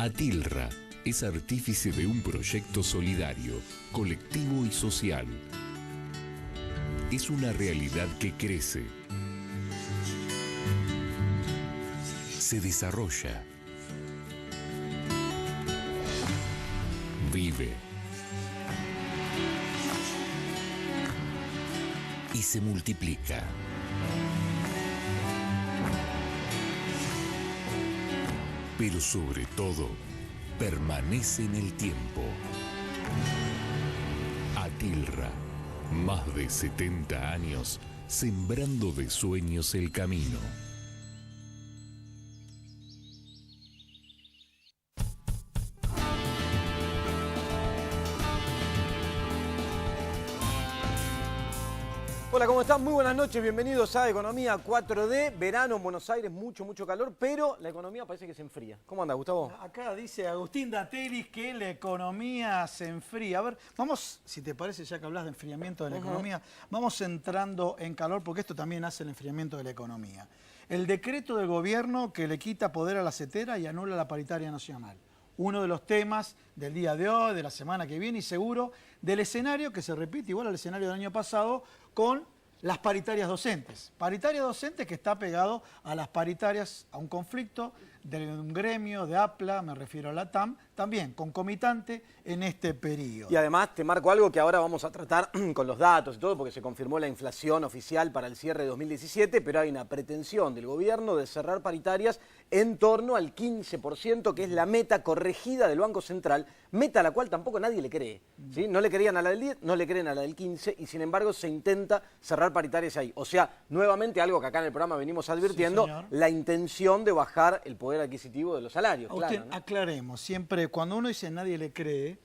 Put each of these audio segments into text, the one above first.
Atilra es artífice de un proyecto solidario, colectivo y social. Es una realidad que crece, se desarrolla, vive y se multiplica. Pero sobre todo, permanece en el tiempo. Atilra, más de 70 años, sembrando de sueños el camino. Hola, ¿cómo están? Muy buenas noches, bienvenidos a Economía 4D. Verano en Buenos Aires, mucho calor, pero la economía parece que se enfría. ¿Cómo anda, Gustavo? Acá dice Agustín Datelis que la economía se enfría. A ver, vamos, si te parece, ya que hablas de enfriamiento de la economía, vamos entrando en calor porque esto también hace el enfriamiento de la economía. El decreto del gobierno que le quita poder a la CETERA y anula la paritaria nacional. Uno de los temas del día de hoy, de la semana que viene y seguro del escenario que se repite igual al escenario del año pasado con las paritarias docentes. Paritaria docente que está pegado a las paritarias, a un conflicto de un gremio, de APLA, me refiero a la TAM, también concomitante en este periodo. Y además te marco algo que ahora vamos a tratar con los datos y todo, porque se confirmó la inflación oficial para el cierre de 2017, pero hay una pretensión del gobierno de cerrar paritarias en torno al 15%, que es la meta corregida del Banco Central, meta a la cual tampoco nadie le cree. ¿Sí? No le creían a la del 10, no le creen a la del 15, y sin embargo se intenta cerrar paritarias ahí. O sea, nuevamente algo que acá en el programa venimos advirtiendo, Sí, la intención de bajar el poder adquisitivo de los salarios. Agustín, Claro, ¿no? aclaremos, siempre cuando uno dice nadie le cree,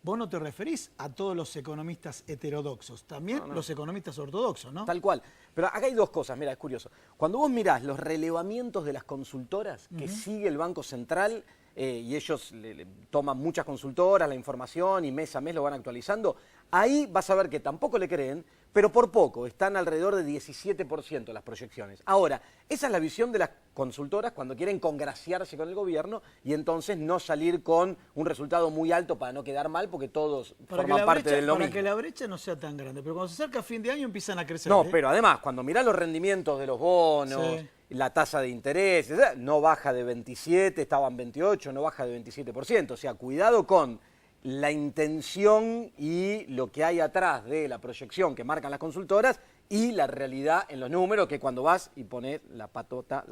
vos no te referís a todos los economistas heterodoxos, también los economistas ortodoxos, ¿no? Tal cual. Pero acá hay dos cosas, mira, es curioso. Cuando vos mirás los relevamientos de las consultoras que sigue el Banco Central, y ellos le toman muchas consultoras, la información y mes a mes lo van actualizando, ahí vas a ver que tampoco le creen, pero por poco, están alrededor de 17% las proyecciones. Ahora, esa es la visión de las consultoras cuando quieren congraciarse con el gobierno y entonces no salir con un resultado muy alto para no quedar mal porque todos forman parte del lo mismo. Para que la brecha no sea tan grande, pero cuando se acerca a fin de año empiezan a crecer. No, pero además, cuando mirás los rendimientos de los bonos, Sí. la tasa de interés, no baja de 27, estaban 28, no baja de 27%. O sea, cuidado con la intención y lo que hay atrás de la proyección que marcan las consultoras y la realidad en los números, que cuando vas y pones la papota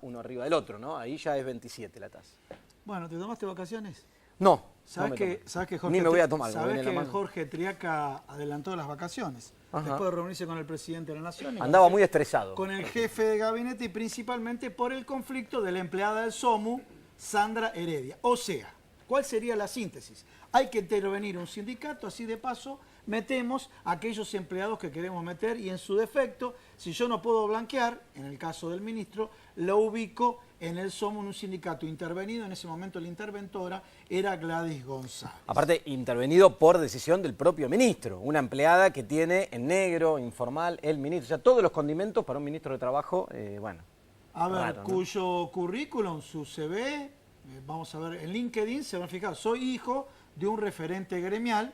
uno arriba del otro, ¿no? Ahí ya es 27 la tasa. Bueno, ¿te tomaste vacaciones? No, ¿Sabes no me que, tomé. ¿sabes que Jorge, Ni me voy a tomar. ¿sabes que Jorge Triaca adelantó las vacaciones? Ajá. Después de reunirse con el presidente de la Nación. Andaba muy estresado. Con el jefe de gabinete y principalmente por el conflicto de la empleada del SOMU, Sandra Heredia. O sea, ¿cuál sería la síntesis? Hay que intervenir un sindicato, así de paso metemos a aquellos empleados que queremos meter y en su defecto, si yo no puedo blanquear, en el caso del ministro, lo ubico en el SOMU, en un sindicato intervenido. En ese momento la interventora era Gladys González. Aparte, intervenido por decisión del propio ministro, una empleada que tiene en negro, informal, el ministro. O sea, todos los condimentos para un ministro de Trabajo, bueno. A ver, raro, ¿no? cuyo currículum, su CV, vamos a ver, en LinkedIn se van a fijar, soy hijo de un referente gremial,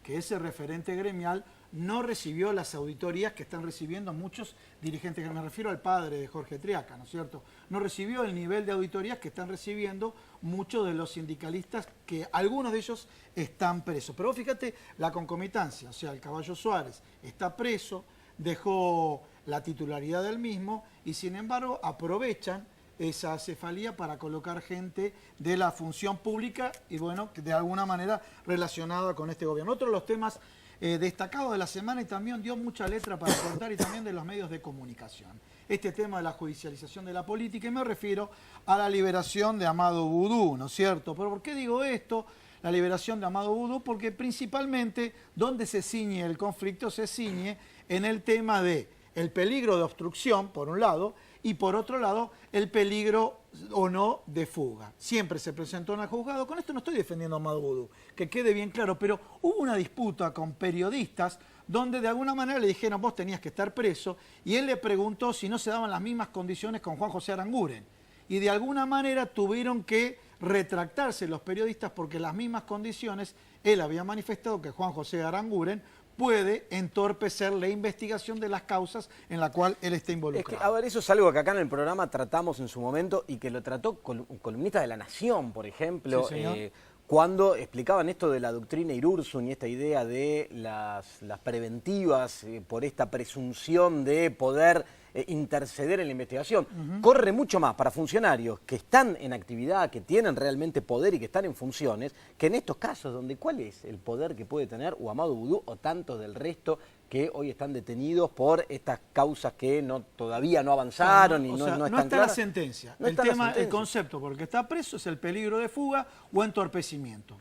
que ese referente gremial no recibió las auditorías que están recibiendo muchos dirigentes, que me refiero al padre de Jorge Triaca, ¿no es cierto? No recibió el nivel de auditorías que están recibiendo muchos de los sindicalistas, que algunos de ellos están presos. Pero vos fíjate la concomitancia, o sea, el Caballo Suárez está preso, dejó la titularidad del mismo y sin embargo aprovechan esa acefalía para colocar gente de la función pública y bueno, de alguna manera relacionada con este gobierno. Otro de los temas destacados de la semana y también dio mucha letra para cortar y también de los medios de comunicación. Este tema de la judicialización de la política y me refiero a la liberación de Amado Boudou, ¿no es cierto? ¿Pero por qué digo esto? La liberación de Amado Boudou porque principalmente donde se ciñe el conflicto se ciñe en el tema de el peligro de obstrucción, por un lado, y por otro lado, el peligro o no de fuga. Siempre se presentó en el juzgado. Con esto no estoy defendiendo a Amado Boudou, que quede bien claro, pero hubo una disputa con periodistas donde de alguna manera le dijeron vos tenías que estar preso y él le preguntó si no se daban las mismas condiciones con Juan José Aranguren. Y de alguna manera tuvieron que retractarse los periodistas porque en las mismas condiciones él había manifestado que Juan José Aranguren puede entorpecer la investigación de las causas en la cual él está involucrado. Es que, a ver, eso es algo que acá en el programa tratamos en su momento y que lo trató un columnista de La Nación, por ejemplo, Sí, señor. cuando explicaban esto de la doctrina Irursun y esta idea de las preventivas por esta presunción de poder interceder en la investigación. Corre mucho más para funcionarios que están en actividad, que tienen realmente poder y que están en funciones, que en estos casos donde ¿cuál es el poder que puede tener Amado Boudou o tantos del resto que hoy están detenidos por estas causas que todavía no avanzaron y no están no está claras? la sentencia. No El está la tema, el sentencia. concepto por el que está preso es el peligro de fuga o entorpecimiento.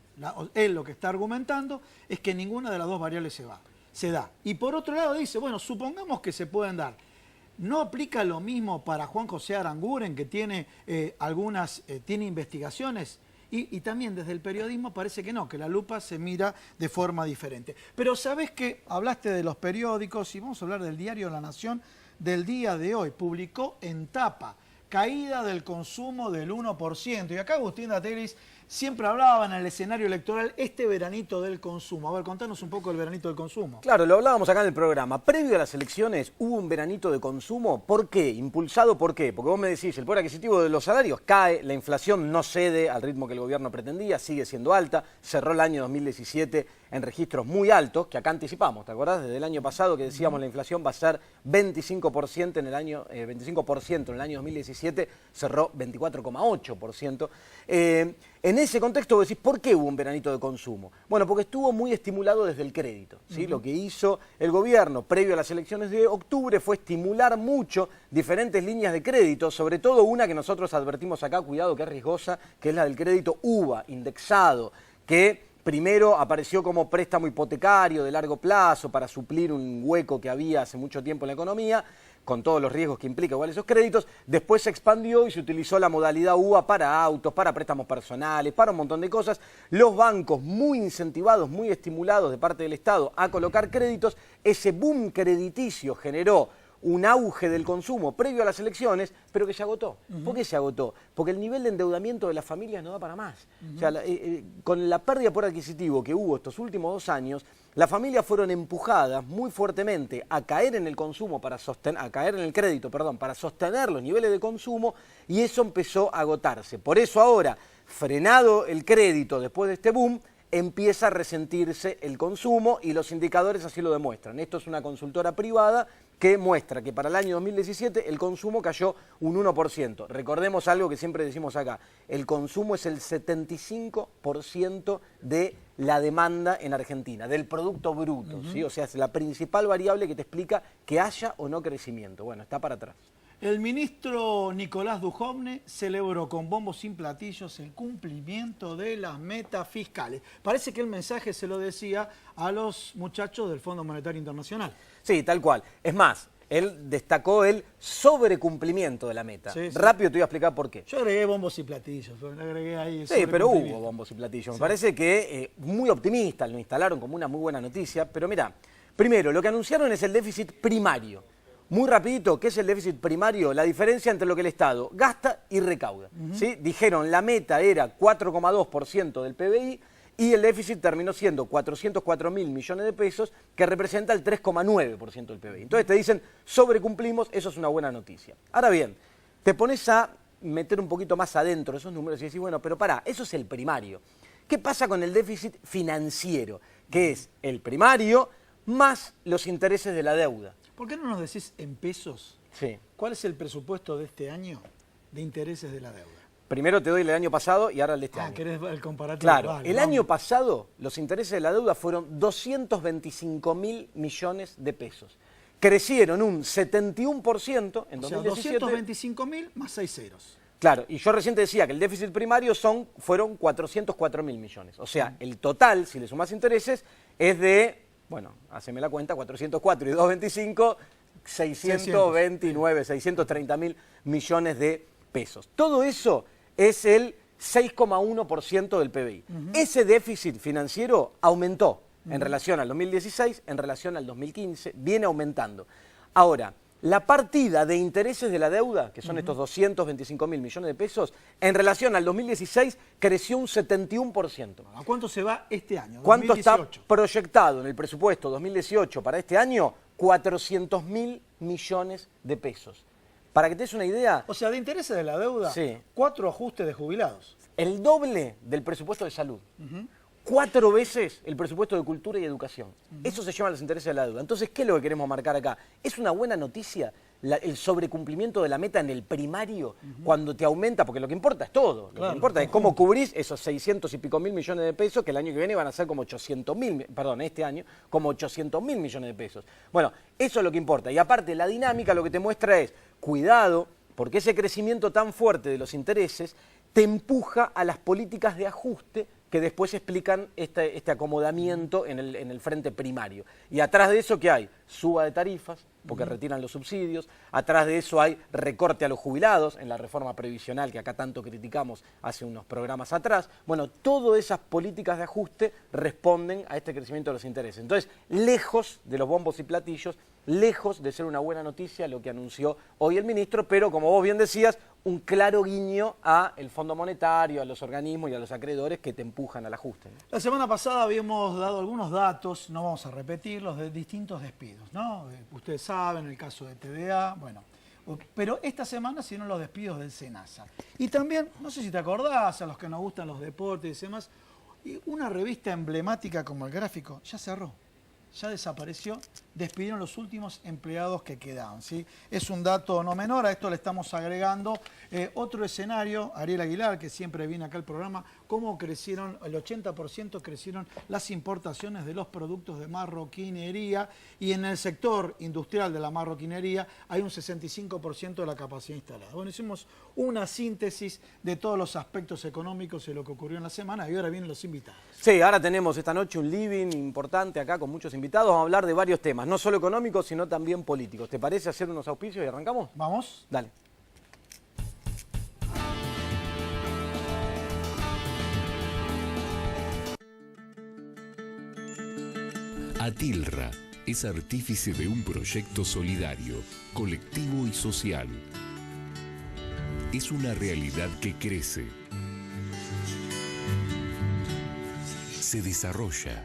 Él lo que está argumentando es que ninguna de las dos variables se da. Y por otro lado dice, bueno, supongamos que se pueden dar. ¿No aplica lo mismo para Juan José Aranguren, que tiene tiene investigaciones? Y también desde el periodismo parece que no, que la lupa se mira de forma diferente. Pero ¿sabés qué? Hablaste de los periódicos y vamos a hablar del diario La Nación del día de hoy. Publicó en tapa, caída del consumo del 1%. Y acá Agustín Dateris siempre hablaba en el escenario electoral este veranito del consumo. A ver, contanos un poco del veranito del consumo. Claro, lo hablábamos acá en el programa. Previo a las elecciones hubo un veranito de consumo. ¿Por qué? ¿Impulsado por qué? Porque vos me decís, el poder adquisitivo de los salarios cae, la inflación no cede al ritmo que el gobierno pretendía, sigue siendo alta, cerró el año 2017 en registros muy altos, que acá anticipamos, ¿te acordás? Desde el año pasado que decíamos la inflación va a ser 25% en el año 2017, cerró 24,8%. En ese contexto vos decís, ¿por qué hubo un veranito de consumo? Bueno, porque estuvo muy estimulado desde el crédito, ¿sí? Lo que hizo el gobierno previo a las elecciones de octubre fue estimular mucho diferentes líneas de crédito, sobre todo una que nosotros advertimos acá, cuidado, que es riesgosa, que es la del crédito UVA, indexado, que primero apareció como préstamo hipotecario de largo plazo para suplir un hueco que había hace mucho tiempo en la economía, con todos los riesgos que implica igual esos créditos. Después se expandió y se utilizó la modalidad UVA para autos, para préstamos personales, para un montón de cosas. Los bancos muy incentivados, muy estimulados de parte del Estado a colocar créditos. Ese boom crediticio generó un auge del consumo previo a las elecciones, pero que se agotó. ¿Por qué se agotó? Porque el nivel de endeudamiento de las familias no da para más. O sea, con la pérdida por adquisitivo que hubo estos últimos 2 años, las familias fueron empujadas muy fuertemente a caer en el consumo, a caer en el crédito, perdón, para sostener los niveles de consumo, y eso empezó a agotarse. Por eso ahora, frenado el crédito después de este boom, empieza a resentirse el consumo y los indicadores así lo demuestran. Esto es una consultora privada que muestra que para el año 2017 el consumo cayó un 1%. Recordemos algo que siempre decimos acá, el consumo es el 75% de la demanda en Argentina, del Producto Bruto, ¿sí? O sea, es la principal variable que te explica que haya o no crecimiento. Bueno, está para atrás. El ministro Nicolás Dujovne celebró con bombos y platillos el cumplimiento de las metas fiscales. Parece que el mensaje se lo decía a los muchachos del Fondo Monetario Internacional. Sí, tal cual. Es más, él destacó el sobrecumplimiento de la meta. Sí, sí. Rápido te voy a explicar por qué. Yo agregué bombos y platillos, le agregué ahí el Sí, pero sobrecumplimiento. hubo bombos y platillos. Sí. Me parece que muy optimistas, lo instalaron como una muy buena noticia. Pero mirá, primero, lo que anunciaron es el déficit primario. Muy rapidito, ¿qué es el déficit primario? La diferencia entre lo que el Estado gasta y recauda. ¿Sí? Dijeron la meta era 4,2% del PBI y el déficit terminó siendo 404.000 millones de pesos, que representa el 3,9% del PBI. Entonces te dicen, sobrecumplimos, eso es una buena noticia. Ahora bien, te pones a meter un poquito más adentro esos números y decís, bueno, pero pará, eso es el primario. ¿Qué pasa con el déficit financiero? Que es el primario más los intereses de la deuda. ¿Por qué no nos decís en pesos? Sí. ¿Cuál es el presupuesto de este año de intereses de la deuda? Primero te doy el del año pasado y ahora el de este año. ¿Querés el comparativo? Claro, Vale, el vamos. año pasado los intereses de la deuda fueron 225.000 millones de pesos. Crecieron un 71% en O sea, 2017. 225.000 más 6 ceros. Claro, y yo recién te decía que el déficit primario fueron 404.000 millones. O sea, el total, si le sumás intereses, es de, bueno, haceme la cuenta, 404 y 225, 630.000 millones de pesos. Todo eso es el 6,1% del PBI. Ese déficit financiero aumentó en relación al 2016, en relación al 2015, viene aumentando. Ahora, La partida de intereses de la deuda, que son estos 225.000 millones de pesos, en relación al 2016 creció un 71%. ¿A cuánto se va este año? ¿Cuánto 2018? está proyectado en el presupuesto 2018 para este año? 400.000 millones de pesos. Para que te des una idea, O sea, de intereses de la deuda, Sí. 4 ajustes de jubilados. el doble del presupuesto de salud. 4 veces el presupuesto de cultura y educación. Eso se llama los intereses de la deuda. Entonces, ¿qué es lo que queremos marcar acá? ¿Es una buena noticia el sobrecumplimiento de la meta en el primario cuando te aumenta? Porque lo que importa es todo. Lo Claro, que importa el es cómo cubrís esos 600 y pico mil millones de pesos que el año que viene van a ser como 800.000, perdón, este año, como 800.000 millones de pesos. Bueno, eso es lo que importa. Y aparte, la dinámica lo que te muestra es, cuidado, porque ese crecimiento tan fuerte de los intereses te empuja a las políticas de ajuste que después explican este acomodamiento en el frente primario. Y atrás de eso, ¿qué hay? Suba de tarifas, porque retiran los subsidios. Atrás de eso hay recorte a los jubilados en la reforma previsional que acá tanto criticamos hace unos programas atrás. Bueno, todas esas políticas de ajuste responden a este crecimiento de los intereses. Entonces, lejos de los bombos y platillos, lejos de ser una buena noticia lo que anunció hoy el ministro, pero como vos bien decías, un claro guiño a el Fondo Monetario, a los organismos y a los acreedores que te empujan al ajuste, ¿no? La semana pasada habíamos dado algunos datos, no vamos a repetirlos, de distintos despidos, ¿no? Ustedes saben, el caso de TDA, bueno. Pero esta semana se dieron los despidos del SENASA. Y también, no sé si te acordás, a los que nos gustan los deportes y demás, una revista emblemática como El Gráfico ya cerró. Ya desapareció, despidieron los últimos empleados que quedaban, ¿sí? Es un dato no menor, a esto le estamos agregando otro escenario, Ariel Aguilar, que siempre viene acá al programa, cómo crecieron, el 80% crecieron las importaciones de los productos de marroquinería, y en el sector industrial de la marroquinería hay un 65% de la capacidad instalada. Bueno, hicimos una síntesis de todos los aspectos económicos de lo que ocurrió en la semana, y ahora vienen los invitados. Sí, ahora tenemos esta noche un living importante acá con muchos invitados. Vamos a hablar de varios temas, no solo económicos, sino también políticos. ¿Te parece hacer unos auspicios y arrancamos? ¿Vamos? Dale. Atilra es artífice de un proyecto solidario, colectivo y social. Es una realidad que crece, se desarrolla,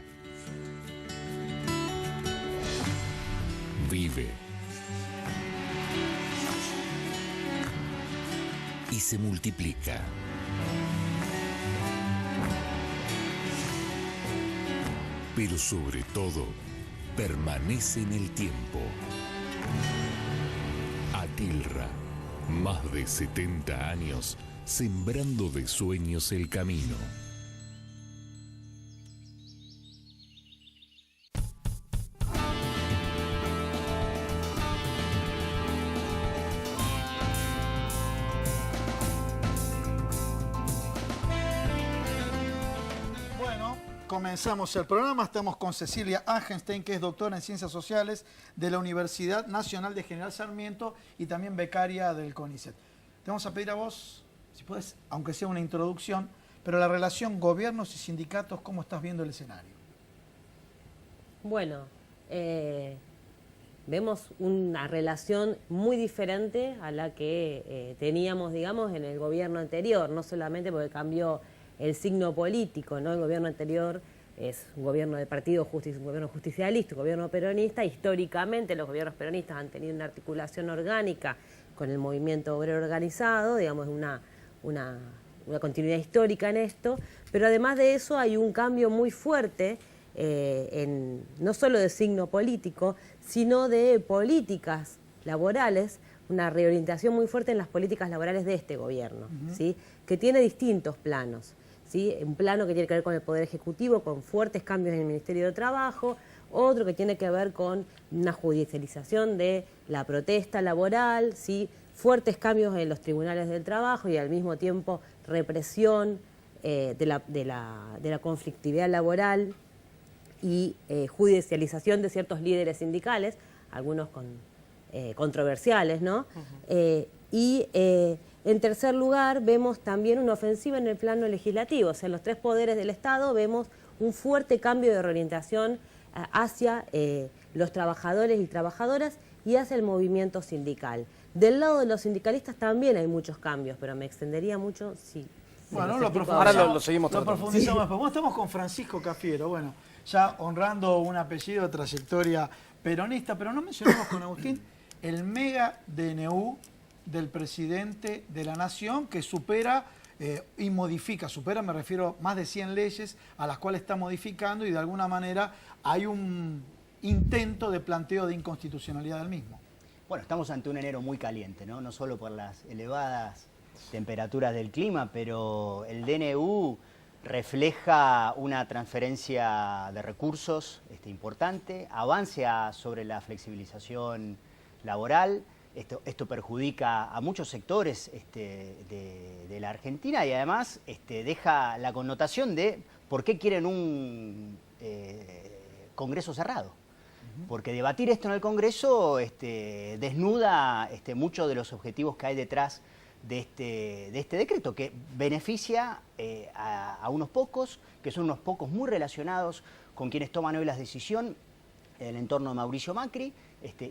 vive y se multiplica. Pero sobre todo, permanece en el tiempo. Atilra, más de 70 años, sembrando de sueños el camino. Comenzamos el programa, estamos con Cecilia Agenstein, que es doctora en Ciencias Sociales de la Universidad Nacional de General Sarmiento y también becaria del CONICET. Te vamos a pedir a vos, si puedes, aunque sea una introducción, pero la relación gobiernos y sindicatos, ¿cómo estás viendo el escenario? Bueno, vemos una relación muy diferente a la que teníamos, digamos, en el gobierno anterior, no solamente porque cambió el signo político, ¿no? El gobierno anterior es un gobierno de partido justicia, un gobierno justicialista, un gobierno peronista. Históricamente los gobiernos peronistas han tenido una articulación orgánica con el movimiento obrero organizado, digamos, una continuidad histórica en esto, pero además de eso hay un cambio muy fuerte no solo de signo político, sino de políticas laborales, una reorientación muy fuerte en las políticas laborales de este gobierno, ¿sí? Que tiene distintos planos, ¿sí? Un plano que tiene que ver con el Poder Ejecutivo, con fuertes cambios en el Ministerio de Trabajo, otro que tiene que ver con una judicialización de la protesta laboral, ¿sí? Fuertes cambios en los tribunales del trabajo y al mismo tiempo represión de la conflictividad laboral y judicialización de ciertos líderes sindicales, algunos controversiales, ¿no? En tercer lugar, vemos también una ofensiva en el plano legislativo. O sea, en los tres poderes del Estado vemos un fuerte cambio de reorientación hacia los trabajadores y trabajadoras y hace el movimiento sindical. Del lado de los sindicalistas también hay muchos cambios, pero me extendería mucho si... Bueno, ahora lo seguimos lo tratando. profundizamos después. Bueno, estamos con Francisco Cafiero, bueno, ya honrando un apellido de trayectoria peronista, pero no mencionamos con Agustín el mega DNU del presidente de la Nación que supera y modifica, me refiero, más de 100 leyes a las cuales está modificando y de alguna manera hay un intento de planteo de inconstitucionalidad del mismo. Bueno, estamos ante un enero muy caliente, ¿no? No solo por las elevadas temperaturas del clima, pero el DNU refleja una transferencia de recursos importante, avance sobre la flexibilización laboral. Esto perjudica a muchos sectores de la Argentina y además deja la connotación de por qué quieren un Congreso cerrado. Porque debatir esto en el Congreso desnuda muchos de los objetivos que hay detrás de este decreto, que beneficia a unos pocos, que son unos pocos muy relacionados con quienes toman hoy las decisiones en el entorno de Mauricio Macri.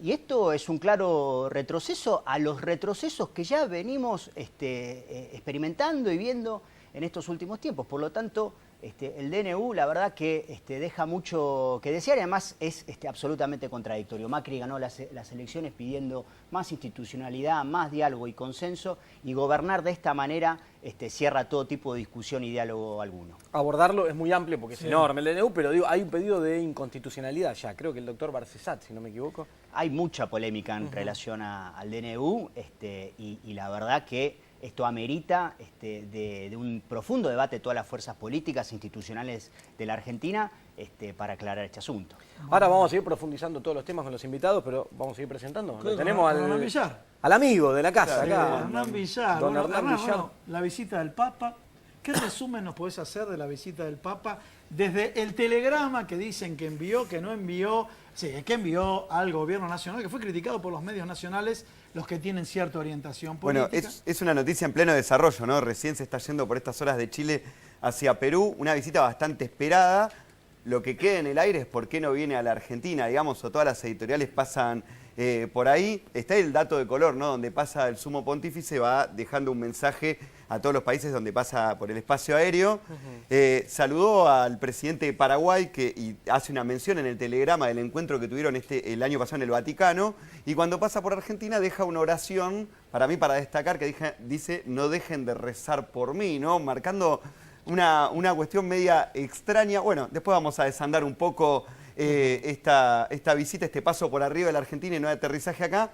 Y esto es un claro retroceso a los retrocesos que ya venimos experimentando y viendo en estos últimos tiempos. Por lo tanto, el DNU, la verdad que deja mucho que desear y además es absolutamente contradictorio. Macri ganó las elecciones pidiendo más institucionalidad, más diálogo y consenso, y gobernar de esta manera cierra todo tipo de discusión y diálogo alguno. Abordarlo es muy amplio porque es enorme el DNU, pero digo, hay un pedido de inconstitucionalidad ya, creo que el doctor Barcesat, si no me equivoco. Hay mucha polémica en relación al DNU y la verdad que esto amerita de un profundo debate de todas las fuerzas políticas e institucionales de la Argentina para aclarar este asunto. Ahora vamos a seguir profundizando todos los temas con los invitados, pero vamos a seguir presentando. Lo tenemos Hernán Villar. Al amigo de la casa, acá. Hernán Villar. Don Bueno, Hernán Villar. bueno, la visita del Papa. ¿Qué resumen nos podés hacer de la visita del Papa? Desde el telegrama que dicen que envió, que no envió, sí, que envió al gobierno nacional, que fue criticado por los medios nacionales, los que tienen cierta orientación política. Bueno, es una noticia en pleno desarrollo, ¿no? Recién se está yendo por estas horas de Chile hacia Perú, una visita bastante esperada. Lo que queda en el aire es por qué no viene a la Argentina, digamos, o todas las editoriales pasan por ahí. Está el dato de color, ¿no? Donde pasa el sumo pontífice, va dejando un mensaje a todos los países donde pasa por el espacio aéreo. Saludó al presidente de Paraguay y hace una mención en el telegrama del encuentro que tuvieron el año pasado en el Vaticano. Y cuando pasa por Argentina deja una oración, para mí, para destacar, que dice, no dejen de rezar por mí, ¿no? Marcando una cuestión media extraña. Bueno, después vamos a desandar un poco esta visita, este paso por arriba de la Argentina y no de aterrizaje acá.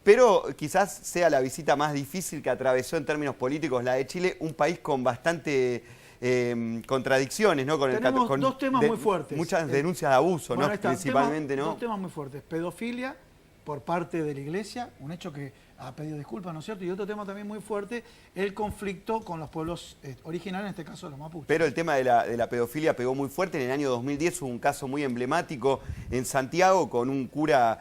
Pero quizás sea la visita más difícil que atravesó en términos políticos la de Chile, un país con bastante contradicciones, ¿no? Tenemos dos temas muy fuertes. Muchas denuncias de abuso, bueno, ¿no? Principalmente, ¿no? Dos temas muy fuertes. Pedofilia por parte de la Iglesia, un hecho que ha pedido disculpas, ¿no es cierto? Y otro tema también muy fuerte, el conflicto con los pueblos originarios, en este caso los mapuches. Pero el tema de la pedofilia pegó muy fuerte. En el año 2010 hubo un caso muy emblemático en Santiago con un cura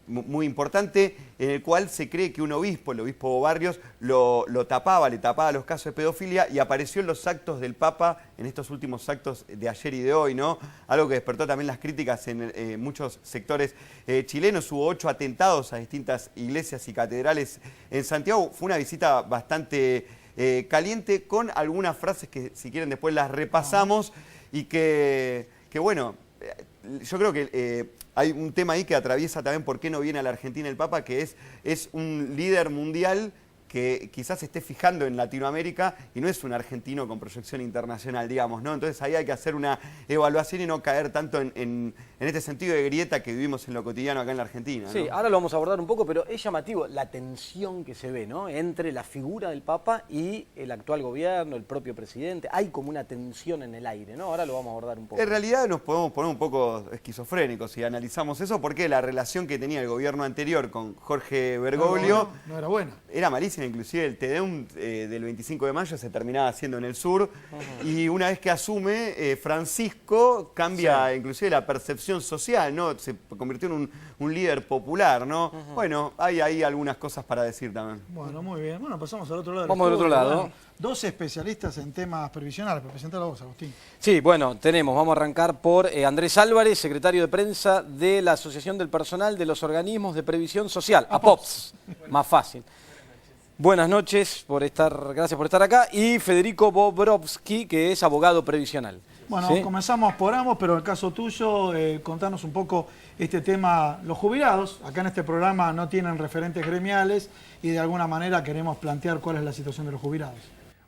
muy importante, en el cual se cree que un obispo, el obispo Barrios, le tapaba los casos de pedofilia y apareció en los actos del Papa, en estos últimos actos de ayer y de hoy, ¿no? Algo que despertó también las críticas en muchos sectores chilenos. Hubo 8 atentados a distintas iglesias y catedrales en Santiago. Fue una visita bastante caliente, con algunas frases que, si quieren, después las repasamos y que bueno, yo creo que hay un tema ahí que atraviesa también por qué no viene a la Argentina el Papa, que es un líder mundial que quizás se esté fijando en Latinoamérica y no es un argentino con proyección internacional, digamos, ¿no? Entonces ahí hay que hacer una evaluación y no caer tanto en este sentido de grieta que vivimos en lo cotidiano acá en la Argentina, ¿no? Sí, ahora lo vamos a abordar un poco, pero es llamativo la tensión que se ve, ¿no? Entre la figura del Papa y el actual gobierno, el propio presidente. Hay como una tensión en el aire, ¿no? Ahora lo vamos a abordar un poco. En realidad nos podemos poner un poco esquizofrénicos si analizamos eso, porque la relación que tenía el gobierno anterior con Jorge Bergoglio no era buena. Era malísima, inclusive el Tedeum del 25 de mayo se terminaba haciendo en el sur, y una vez que asume Francisco, cambia inclusive la percepción inversión social, ¿no? Se convirtió en un líder popular, ¿no? Bueno, hay ahí algunas cosas para decir también. Bueno, muy bien. Bueno, pasamos al otro lado. Vamos al otro lado. Bueno, dos especialistas en temas previsionales. Presentalo vos, Agustín. Sí, bueno, vamos a arrancar por Andrés Álvarez, secretario de prensa de la Asociación del Personal de los Organismos de Previsión Social, APOPS, más fácil. Buenas noches, gracias por estar acá. Y Federico Bobrovsky, que es abogado previsional. Bueno, ¿sí? comenzamos por ambos, pero en el caso tuyo, contanos un poco este tema. Los jubilados, acá en este programa no tienen referentes gremiales y de alguna manera queremos plantear cuál es la situación de los jubilados.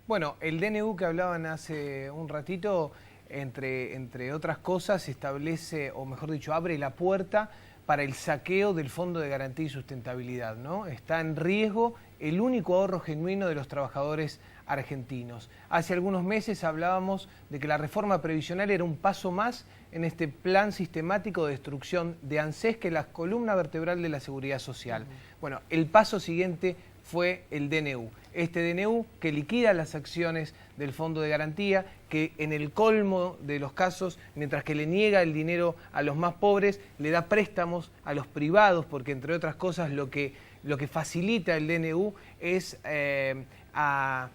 Bueno, el DNU que hablaban hace un ratito, entre otras cosas, establece, o mejor dicho, abre la puerta para el saqueo del Fondo de Garantía y Sustentabilidad, ¿no? Está en riesgo el único ahorro genuino de los trabajadores argentinos. Hace algunos meses hablábamos de que la reforma previsional era un paso más en este plan sistemático de destrucción de ANSES, que es la columna vertebral de la seguridad social. Bueno, el paso siguiente fue el DNU. Este DNU que liquida las acciones del Fondo de Garantía, que en el colmo de los casos, mientras que le niega el dinero a los más pobres, le da préstamos a los privados, porque entre otras cosas lo que facilita el DNU es a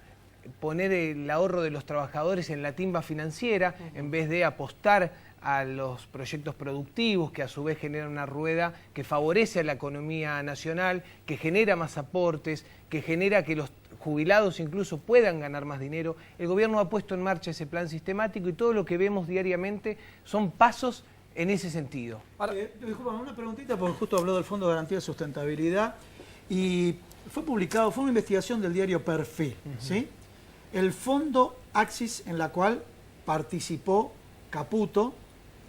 poner el ahorro de los trabajadores en la timba financiera, en vez de apostar a los proyectos productivos, que a su vez generan una rueda que favorece a la economía nacional, que genera más aportes, que genera que los jubilados incluso puedan ganar más dinero. El gobierno ha puesto en marcha ese plan sistemático y todo lo que vemos diariamente son pasos en ese sentido. Disculpa, una preguntita, porque justo habló del Fondo de Garantía de Sustentabilidad y fue una investigación del diario Perfil, ¿sí? El fondo Axis, en la cual participó Caputo,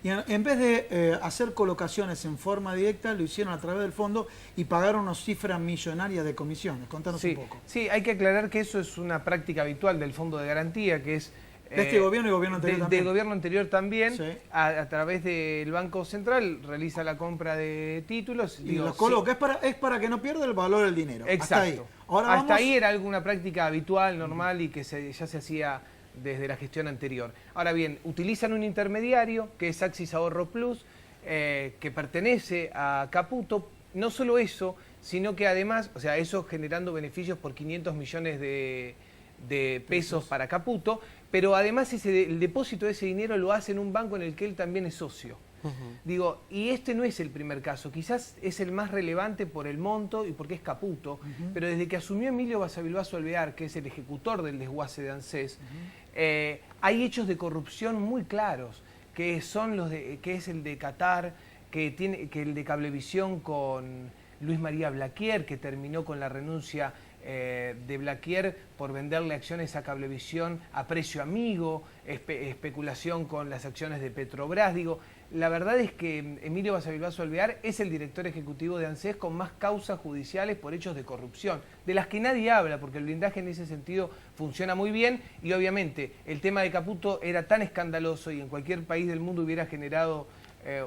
y en vez de hacer colocaciones en forma directa, lo hicieron a través del fondo y pagaron una cifra millonaria de comisiones. Contanos un poco. Sí, hay que aclarar que eso es una práctica habitual del Fondo de Garantía, que es... De este gobierno y gobierno anterior también. Del gobierno anterior también, sí. a través del Banco Central, realiza la compra de títulos. Y los coloca, sí. Es para que no pierda el valor del dinero. Exacto. Hasta ahí. Ahora Hasta ahí era alguna práctica habitual, normal y que ya se hacía desde la gestión anterior. Ahora bien, utilizan un intermediario, que es Axis Ahorro Plus, que pertenece a Caputo. No solo eso, sino que además, o sea, eso generando beneficios por 500 millones de pesos para Caputo, pero además el depósito de ese dinero lo hace en un banco en el que él también es socio. Digo, y este no es el primer caso, quizás es el más relevante por el monto y porque es Caputo, pero desde que asumió Emilio Basavilbaso Alvear, que es el ejecutor del desguace de ANSES, hay hechos de corrupción muy claros, que es el de Qatar, que el de Cablevisión con Luis María Blaquier, que terminó con la renuncia de Blaquier por venderle acciones a Cablevisión a precio amigo, especulación con las acciones de Petrobras. Digo, la verdad es que Emilio Basavilbaso Alvear es el director ejecutivo de ANSES con más causas judiciales por hechos de corrupción, de las que nadie habla, porque el blindaje en ese sentido funciona muy bien y obviamente el tema de Caputo era tan escandaloso y en cualquier país del mundo hubiera generado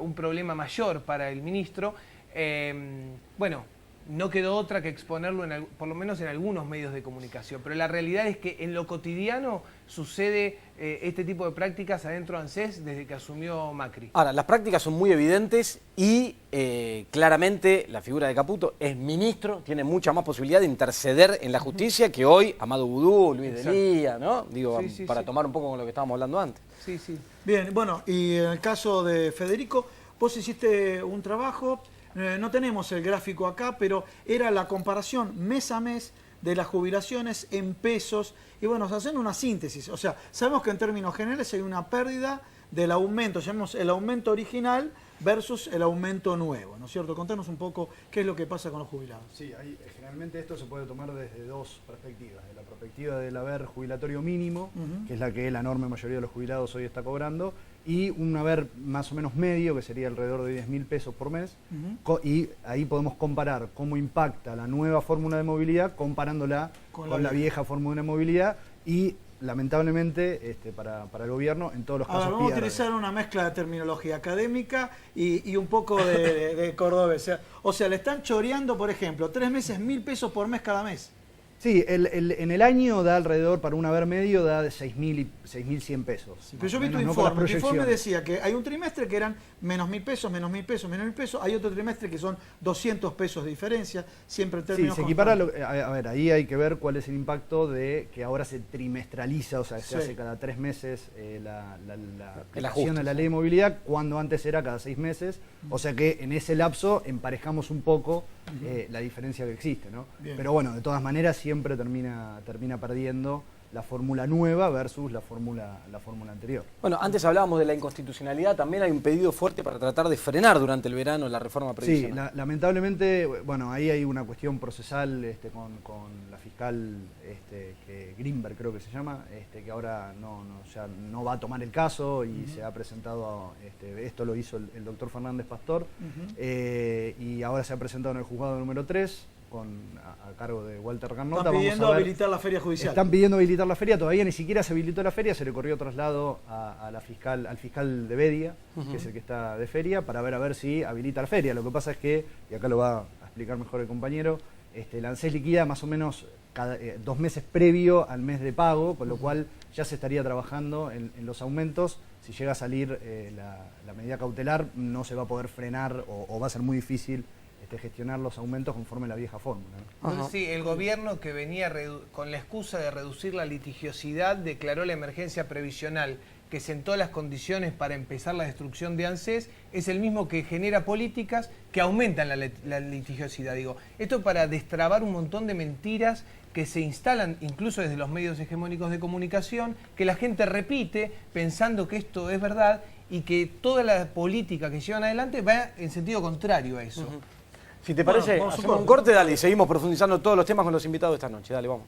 un problema mayor para el ministro. Bueno, no quedó otra que exponerlo por lo menos en algunos medios de comunicación, pero la realidad es que en lo cotidiano sucede este tipo de prácticas adentro de ANSES desde que asumió Macri. Ahora, las prácticas son muy evidentes y claramente la figura de Caputo es ministro, tiene mucha más posibilidad de interceder en la justicia que hoy Amado Vudú, Luis Delía, ¿no? Digo, sí, para tomar un poco con lo que estábamos hablando antes. Sí, sí. Bien, bueno, y en el caso de Federico, vos hiciste un trabajo... No tenemos el gráfico acá, pero era la comparación mes a mes de las jubilaciones en pesos. Y bueno, hacen una síntesis. O sea, sabemos que en términos generales hay una pérdida del aumento, llamemos el aumento original versus el aumento nuevo, ¿no es cierto? Contanos un poco qué es lo que pasa con los jubilados. Sí, generalmente esto se puede tomar desde dos perspectivas. De la perspectiva del haber jubilatorio mínimo, que es la que la enorme mayoría de los jubilados hoy está cobrando, y un haber más o menos medio, que sería alrededor de 10.000 pesos por mes, y ahí podemos comparar cómo impacta la nueva fórmula de movilidad comparándola con la vieja fórmula de movilidad, y lamentablemente para el gobierno en todos los casos vamos a utilizar una mezcla de terminología académica y un poco de cordobés. O sea, le están choreando, por ejemplo, 3 meses 1.000 pesos por mes cada mes. Sí, en el año da alrededor, para un haber medio, da de 6.100 pesos. Sí, pero yo vi tu Menos, no con las informe. Tu informe proyecciones. decía que hay un trimestre que eran menos 1.000 pesos, menos 1.000 pesos, menos 1.000 pesos. Hay otro trimestre que son 200 pesos de diferencia, siempre en Sí, términos se equipara, constantes. a ver, ahí hay que ver cuál es el impacto de que ahora se trimestraliza, o sea, se Sí. hace cada 3 meses la El aplicación ajuste, de la sí. ley de movilidad, cuando antes era cada 6 meses, o sea que en ese lapso emparejamos un poco la diferencia que existe, ¿no? Bien. Pero bueno, de todas maneras siempre termina perdiendo la fórmula nueva versus la fórmula anterior. Bueno, antes hablábamos de la inconstitucionalidad, también hay un pedido fuerte para tratar de frenar durante el verano la reforma Sí, previsional. lamentablemente, bueno, ahí hay una cuestión procesal con la fiscal que Greenberg creo que se llama, que ahora no va a tomar el caso y se ha presentado, esto lo hizo el doctor Fernández Pastor, y ahora se ha presentado en el juzgado número 3 a cargo de Walter Carnota. Están Vamos pidiendo a ver. habilitar la feria judicial. Están pidiendo habilitar la feria, todavía ni siquiera se habilitó la feria, se le corrió traslado al fiscal de Bedia, que es el que está de feria, para ver si habilita la feria. Lo que pasa es que, y acá lo va a explicar mejor el compañero, el ANSES liquida más o menos cada 2 meses previo al mes de pago, con lo cual ya se estaría trabajando en los aumentos. Si llega a salir la medida cautelar, no se va a poder frenar o va a ser muy difícil gestionar los aumentos conforme la vieja fórmula, ¿no? Entonces, sí, el gobierno que venía con la excusa de reducir la litigiosidad declaró la emergencia previsional que sentó las condiciones para empezar la destrucción de ANSES, es el mismo que genera políticas que aumentan la litigiosidad. Digo, esto para destrabar un montón de mentiras que se instalan incluso desde los medios hegemónicos de comunicación, que la gente repite pensando que esto es verdad y que toda la política que llevan adelante va en sentido contrario a eso. Si te parece, Bueno, vamos a un hacemos un corte. corte, dale, y seguimos profundizando todos los temas con los invitados de esta noche. Dale, vamos.